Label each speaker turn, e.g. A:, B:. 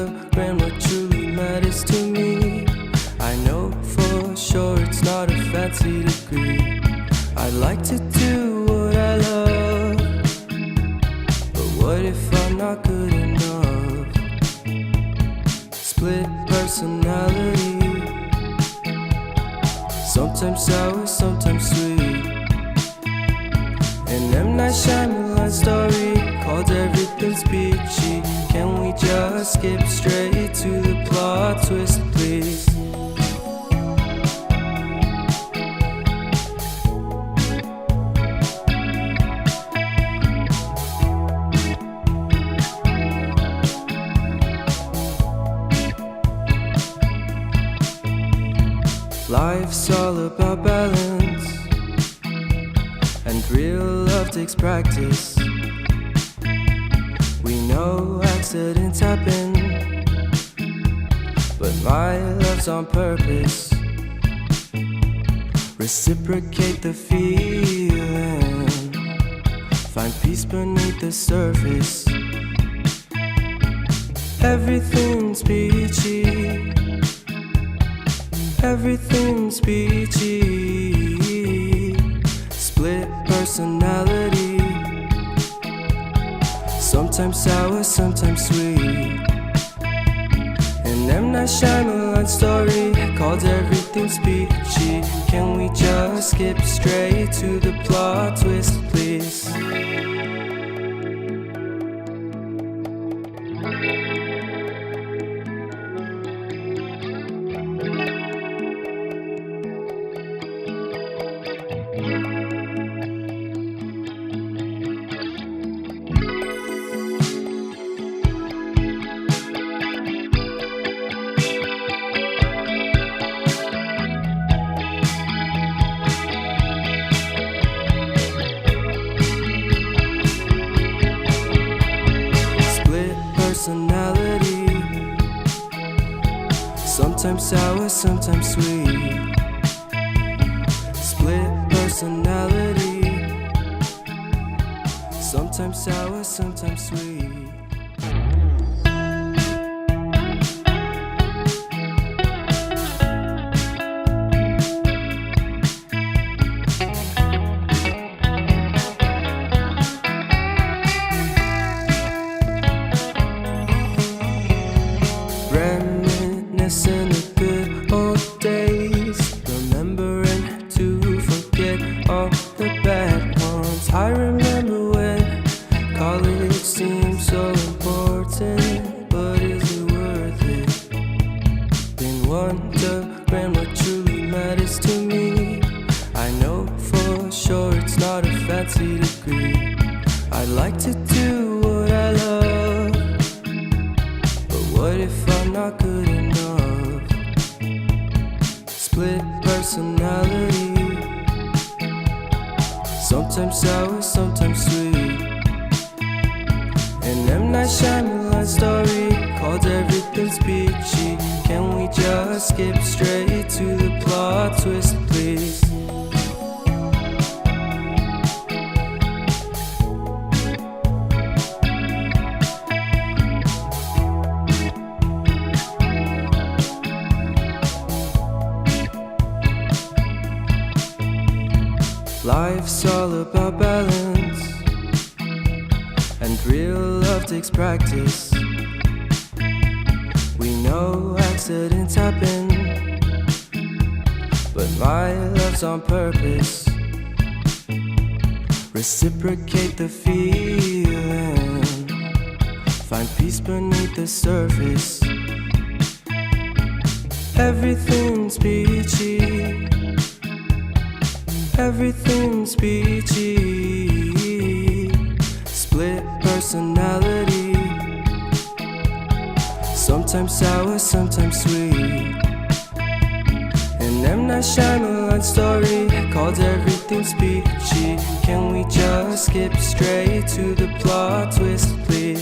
A: wondering what truly matters to me. I know for sure it's not a fancy degree. I'd like to do what I love, but what if I'm not good enough? Split personality, sometimes sour, sometimes sweet. An M. Night Shyamalan story called Everything's Peachy. Can we just skip straight to the plot twist, please? Life's all about balance, and real love takes practice. We know accidents happen, but my love's on purpose. Reciprocate the feeling, find peace beneath the surface. Everything's peachy, everything's peachy. Split personality, sometimes sour, sometimes sweet. An M. Night Shyamalan story called Everything's Peachy. Can we just skip straight to the plot twist, please? Personality, sometimes sour, sometimes sweet. Split personality, sometimes sour, sometimes sweet. Reminiscing the good old days, remembering to forget all the bad ones. I remember when college seemed so important, but is it worth it? Been wondering what truly matters to me. I know for sure it's not a fancy degree. I'd like to do what I love, but what if I'm not good enough? Split personality, sometimes sour, sometimes sweet. An M. Night Shyamalan story called Everything's Peachy. Can we just skip straight to the plot twist, please? Life's all about balance, and real love takes practice. We know accidents happen, but my love's on purpose. Reciprocate the feeling, find peace beneath the surface. Everything's peachy, everything's peachy. Split personality, sometimes sour, sometimes sweet. An M. Night Shyamalan story called Everything's Peachy. Can we just skip straight to the plot twist, please?